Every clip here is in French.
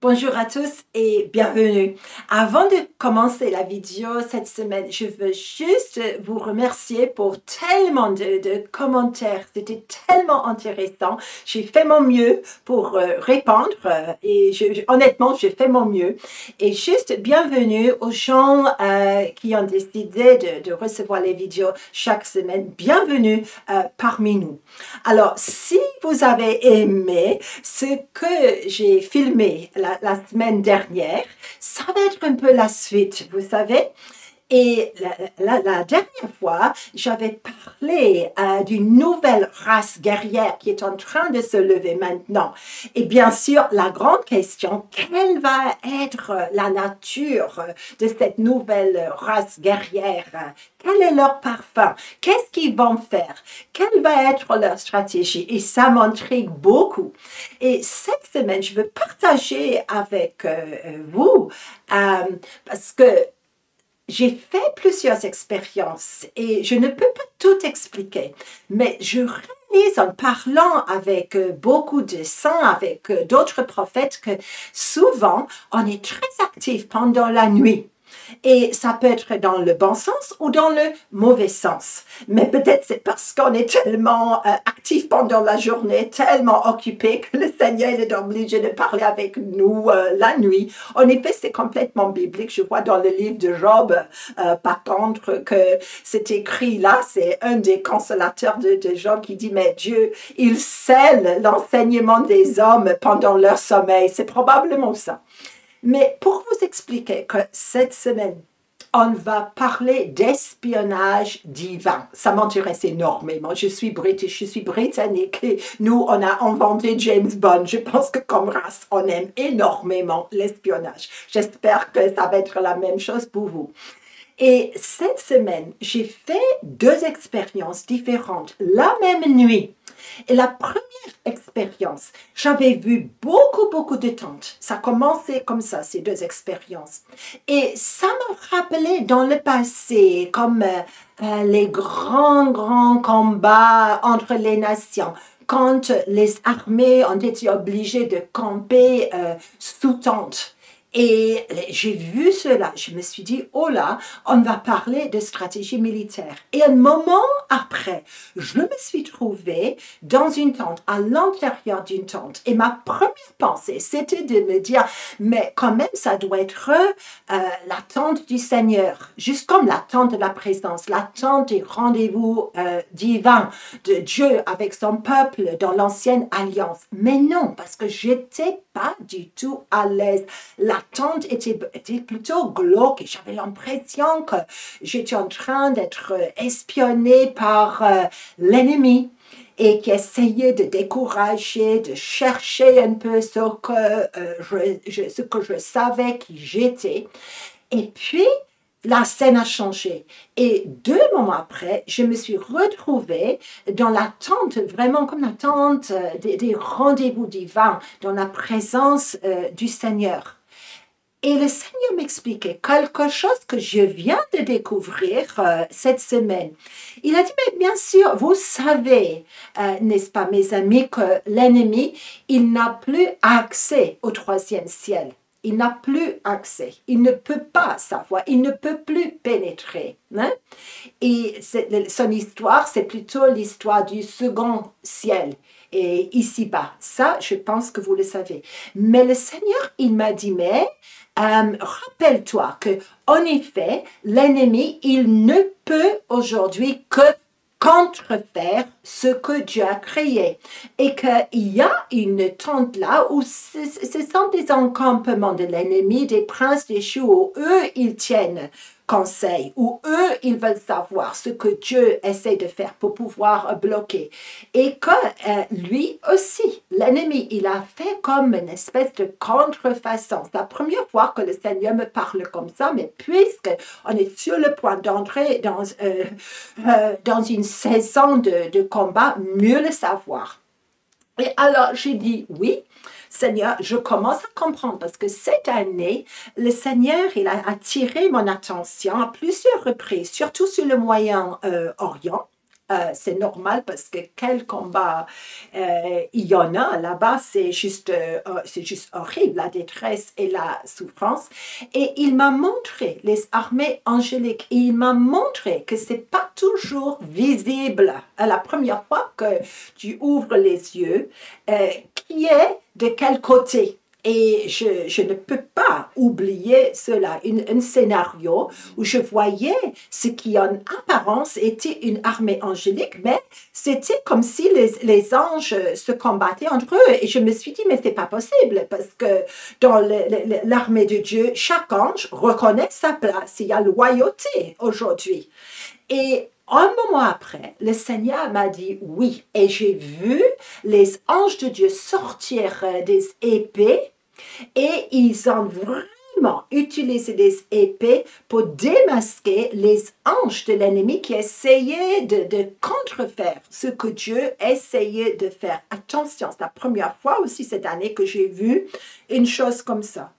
Bonjour à tous et bienvenue. Avant de commencer la vidéo cette semaine, je veux juste vous remercier pour tellement de commentaires. C'était tellement intéressant. J'ai fait mon mieux pour répondre et honnêtement, j'ai fait mon mieux. Et juste bienvenue aux gens qui ont décidé de recevoir les vidéos chaque semaine. Bienvenue parmi nous. Alors, si vous avez aimé ce que j'ai filmé la semaine dernière, ça va être un peu la suite, vous savez. Et la dernière fois, j'avais parlé d'une nouvelle race guerrière qui est en train de se lever maintenant. Et bien sûr, la grande question, quelle va être la nature de cette nouvelle race guerrière? Quel est leur parfum? Qu'est-ce qu'ils vont faire? Quelle va être leur stratégie? Et ça m'intrigue beaucoup. Et cette semaine, je veux partager avec vous parce que j'ai fait plusieurs expériences et je ne peux pas tout expliquer, mais je réalise en parlant avec beaucoup de saints, avec d'autres prophètes, que souvent on est très actif pendant la nuit. Et ça peut être dans le bon sens ou dans le mauvais sens. Mais peut-être c'est parce qu'on est tellement actif pendant la journée, tellement occupé que le Seigneur est obligé de parler avec nous la nuit. En effet, c'est complètement biblique. Je vois dans le livre de Job, par contre, que c'est écrit là, c'est un des consolateurs de Job qui dit, mais Dieu, il scelle l'enseignement des hommes pendant leur sommeil. C'est probablement ça. Mais pour vous expliquer que cette semaine, on va parler d'espionnage divin. Ça m'intéresse énormément. Je suis british, je suis britannique et nous, on a inventé James Bond. Je pense que comme race, on aime énormément l'espionnage. J'espère que ça va être la même chose pour vous. Et cette semaine, j'ai fait deux expériences différentes la même nuit. Et la première expérience, j'avais vu beaucoup de tentes. Ça a commencé comme ça, ces deux expériences. Et ça m'a rappelé dans le passé, comme les grands combats entre les nations, quand les armées ont été obligées de camper sous tente. Et j'ai vu cela, je me suis dit, oh là, on va parler de stratégie militaire. Et un moment après, je me suis trouvée dans une tente, à l'intérieur d'une tente. Et ma première pensée, c'était de me dire, mais quand même, ça doit être la tente du Seigneur, juste comme la tente de la présence, la tente des rendez-vous divins de Dieu avec son peuple dans l'ancienne alliance. Mais non, parce que j'étais pas du tout à l'aise. La tente était plutôt glauque et j'avais l'impression que j'étais en train d'être espionnée par l'ennemi et qui essayait de décourager, de chercher un peu ce que je savais qui j'étais. Et puis, la scène a changé. Et 2 moments après, je me suis retrouvée dans la tente, vraiment comme la tente des rendez-vous divins, dans la présence du Seigneur. Et le Seigneur m'expliquait quelque chose que je viens de découvrir cette semaine. Il a dit, mais bien sûr, vous savez, n'est-ce pas, mes amis, que l'ennemi, il n'a plus accès au troisième ciel. Il n'a plus accès. Il ne peut pas savoir. Il ne peut plus pénétrer. Hein? Et son histoire, c'est plutôt l'histoire du second ciel. Et ici-bas. Ça, je pense que vous le savez. Mais le Seigneur, il m'a dit, mais rappelle-toi que, en effet, l'ennemi, il ne peut aujourd'hui que contrefaire ce que Dieu a créé. Et qu'il y a une tente là où ce sont des encampements de l'ennemi, des princes déchus où eux, ils tiennent conseil, où eux, ils veulent savoir ce que Dieu essaie de faire pour pouvoir bloquer. Et que lui aussi, l'ennemi, il a fait comme une espèce de contrefaçon. C'est la première fois que le Seigneur me parle comme ça, mais puisque on est sur le point d'entrer dans une saison de combat, mieux le savoir. Et alors, j'ai dit oui. Seigneur, je commence à comprendre parce que cette année, le Seigneur, il a attiré mon attention à plusieurs reprises, surtout sur le Moyen-Orient. c'est normal parce que quel combat il y en a là-bas, c'est juste horrible, la détresse et la souffrance. Et il m'a montré les armées angéliques et il m'a montré que c'est pas toujours visible. La première fois que tu ouvres les yeux, qui est de quel côté? Et je ne peux pas oublier cela, un scénario où je voyais ce qui en apparence était une armée angélique, mais c'était comme si les anges se combattaient entre eux. Et je me suis dit, mais c'est pas possible, parce que dans l'armée de Dieu, chaque ange reconnaît sa place. Il y a loyauté aujourd'hui. Et un moment après, le Seigneur m'a dit oui. Et j'ai vu les anges de Dieu sortir des épées et ils ont vraiment utilisé des épées pour démasquer les anges de l'ennemi qui essayaient de contrefaire ce que Dieu essayait de faire. Attention, c'est la première fois aussi cette année que j'ai vu une chose comme ça.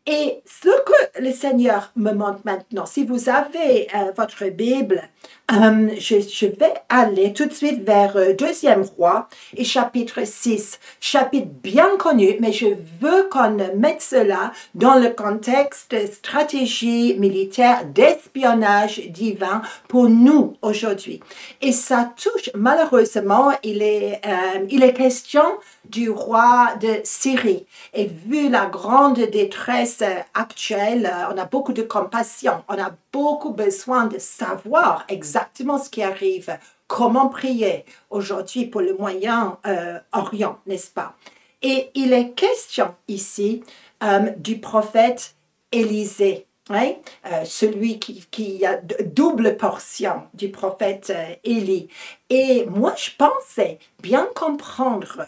Et ce que le Seigneur me montre maintenant, si vous avez votre Bible, je vais aller tout de suite vers 2e Roi et chapitre 6, chapitre bien connu, mais je veux qu'on mette cela dans le contexte de stratégie militaire d'espionnage divin pour nous aujourd'hui. Et ça touche, malheureusement, il est question du roi de Syrie. Et vu la grande détresse actuelle, on a beaucoup de compassion, on a beaucoup besoin de savoir exactement ce qui arrive, comment prier aujourd'hui pour le Moyen-Orient, n'est-ce pas? Et il est question ici du prophète Élisée. Hein? Celui qui a double portion du prophète Élie. Et moi, je pensais bien comprendre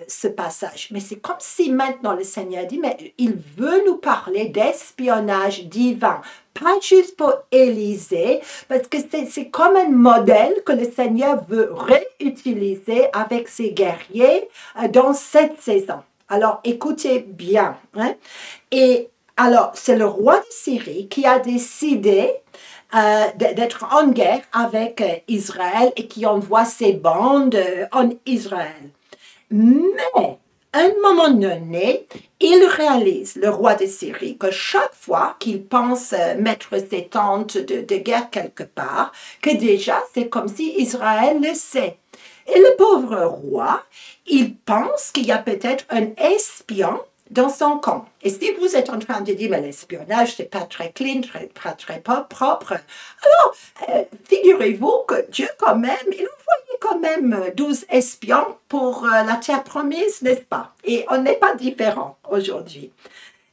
ce passage, mais c'est comme si maintenant le Seigneur dit, mais il veut nous parler d'espionnage divin, pas juste pour Élisée, parce que c'est comme un modèle que le Seigneur veut réutiliser avec ses guerriers dans cette saison. Alors, écoutez bien. Hein? Et alors, c'est le roi de Syrie qui a décidé d'être en guerre avec Israël et qui envoie ses bandes en Israël. Mais, à un moment donné, il réalise, le roi de Syrie, que chaque fois qu'il pense mettre ses tentes de guerre quelque part, que déjà, c'est comme si Israël le sait. Et le pauvre roi, il pense qu'il y a peut-être un espion dans son camp. Et si vous êtes en train de dire, mais l'espionnage, c'est pas très clean, pas très propre, alors figurez-vous que Dieu quand même, il envoyait quand même 12 espions pour la terre promise, n'est-ce pas? Et on n'est pas différent aujourd'hui.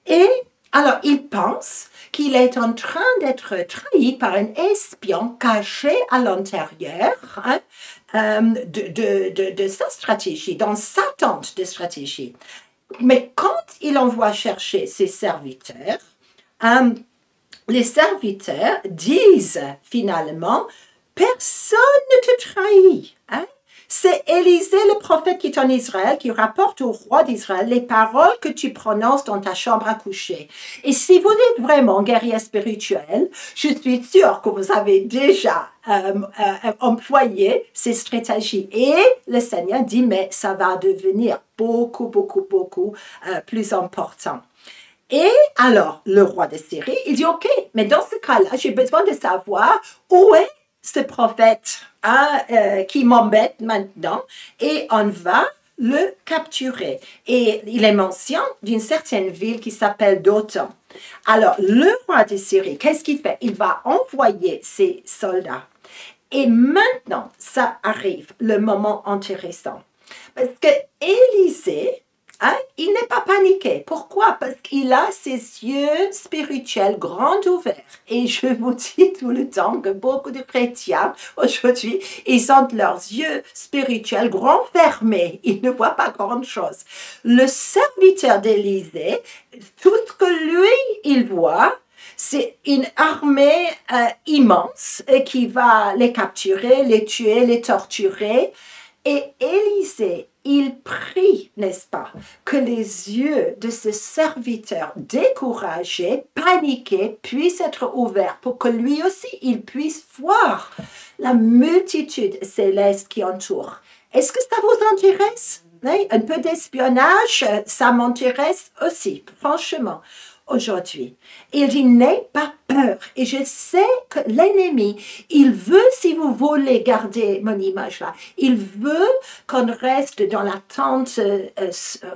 Et alors, il pense qu'il est en train d'être trahi par un espion caché à l'intérieur de sa stratégie, dans sa tente de stratégie. Mais quand il envoie chercher ses serviteurs, les serviteurs disent finalement, personne ne te trahit. Hein? C'est Élisée, le prophète qui est en Israël, qui rapporte au roi d'Israël les paroles que tu prononces dans ta chambre à coucher. Et si vous êtes vraiment guerrier spirituel, je suis sûre que vous avez déjà employé ces stratégies. Et le Seigneur dit, mais ça va devenir beaucoup plus important. Et alors, le roi de Syrie, il dit, OK, mais dans ce cas-là, j'ai besoin de savoir où est ce prophète qui m'embête maintenant et on va le capturer. Et il est mention d'une certaine ville qui s'appelle Dothan. Alors, le roi de Syrie, qu'est-ce qu'il fait? Il va envoyer ses soldats. Et maintenant, ça arrive, le moment intéressant. Parce que Élisée, il n'est pas paniqué. Pourquoi? Parce qu'il a ses yeux spirituels grands ouverts. Et je vous dis tout le temps que beaucoup de chrétiens, aujourd'hui, ils ont leurs yeux spirituels grands fermés. Ils ne voient pas grand-chose. Le serviteur d'Élisée, tout ce que lui, il voit, c'est une armée immense qui va les capturer, les tuer, les torturer. Et Élisée, il prie, n'est-ce pas, que les yeux de ce serviteur découragé, paniqué, puissent être ouverts pour que lui aussi, il puisse voir la multitude céleste qui entoure. Est-ce que ça vous intéresse? Oui, un peu d'espionnage, ça m'intéresse aussi, franchement, aujourd'hui. Il dit, n'aie pas peur. Et je sais que l'ennemi, il veut, si vous voulez garder mon image là, il veut qu'on reste dans l'attente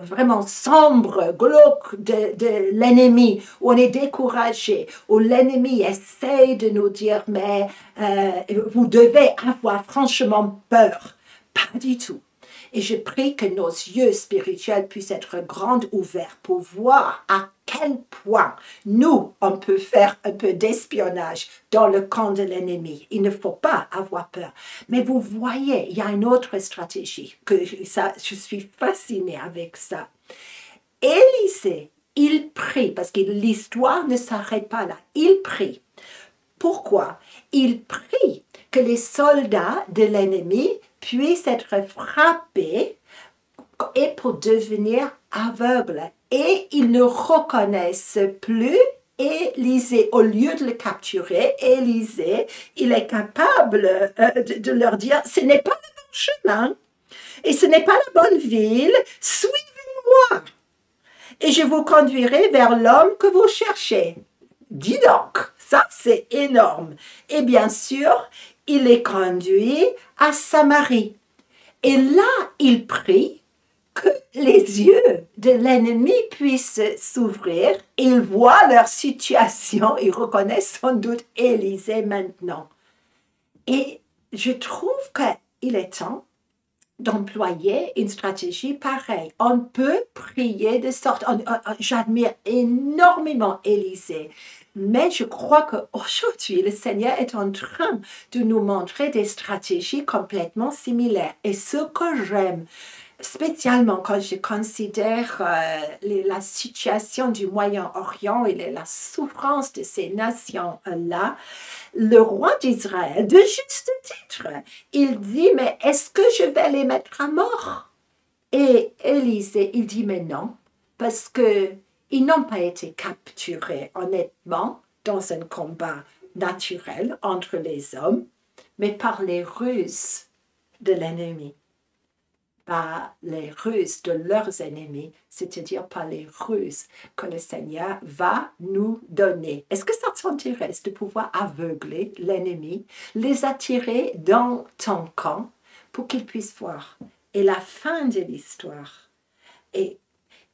vraiment sombre, glauque de l'ennemi, où on est découragé, où l'ennemi essaye de nous dire, mais vous devez avoir franchement peur. Pas du tout. Et je prie que nos yeux spirituels puissent être grands ouverts pour voir à quel point nous, on peut faire un peu d'espionnage dans le camp de l'ennemi. Il ne faut pas avoir peur. Mais vous voyez, il y a une autre stratégie, je suis fascinée avec ça. Élisée, il prie, parce que l'histoire ne s'arrête pas là. Il prie. Pourquoi? Il prie que les soldats de l'ennemi puissent être frappés et pour devenir aveugles. Et ils ne reconnaissent plus Élisée. Au lieu de le capturer, Élisée, il est capable de leur dire, ce n'est pas le bon chemin et ce n'est pas la bonne ville, suivez-moi et je vous conduirai vers l'homme que vous cherchez. Dis donc, ça c'est énorme. Et bien sûr, il les conduit à Samarie. Et là, il prie que les yeux de l'ennemi puissent s'ouvrir. Ils voient leur situation. Ils reconnaissent sans doute Élisée maintenant. Et je trouve qu'il est temps d'employer une stratégie pareille. On peut prier de sorte... J'admire énormément Élisée. Mais je crois qu'aujourd'hui, le Seigneur est en train de nous montrer des stratégies complètement similaires. Et ce que j'aime, spécialement quand je considère la situation du Moyen-Orient et la souffrance de ces nations-là, le roi d'Israël, de juste titre, il dit, mais est-ce que je vais les mettre à mort? Et Élisée, il dit, mais non, parce que ils n'ont pas été capturés, honnêtement, dans un combat naturel entre les hommes, mais par les ruses de l'ennemi. Par les ruses de leurs ennemis, c'est-à-dire par les ruses que le Seigneur va nous donner. Est-ce que ça t'intéresse de pouvoir aveugler l'ennemi, les attirer dans ton camp pour qu'ils puissent voir? Et la fin de l'histoire, et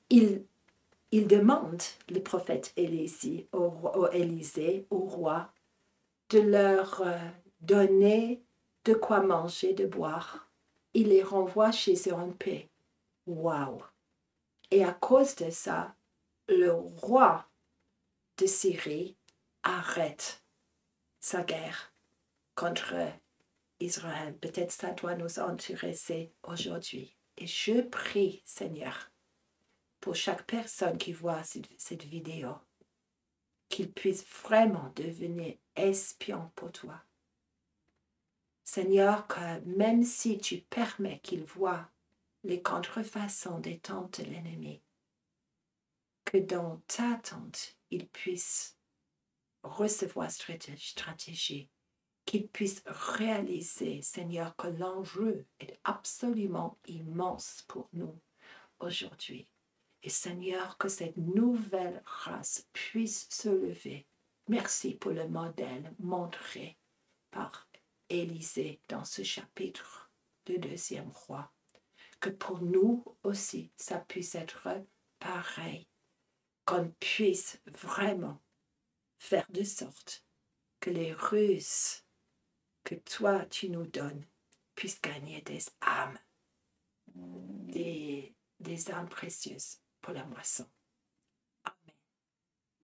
il demande, le prophète Élisée, au roi, de leur donner de quoi manger, de boire. Il les renvoie chez eux en paix. Waouh! Et à cause de ça, le roi de Syrie arrête sa guerre contre Israël. Peut-être ça doit nous intéresser aujourd'hui. Et je prie, Seigneur, pour chaque personne qui voit cette vidéo, qu'il puisse vraiment devenir espion pour toi. Seigneur, que même si tu permets qu'il voit les contrefaçons des tentes de l'ennemi, que dans ta tente, il puisse recevoir stratégie, qu'il puisse réaliser, Seigneur, que l'enjeu est absolument immense pour nous aujourd'hui. Et Seigneur, que cette nouvelle race puisse se lever. Merci pour le modèle montré par Élisée dans ce chapitre de Deuxième Roi. Que pour nous aussi, ça puisse être pareil. Qu'on puisse vraiment faire de sorte que les ruses que toi, tu nous donnes puissent gagner des âmes, des âmes précieuses pour la moisson.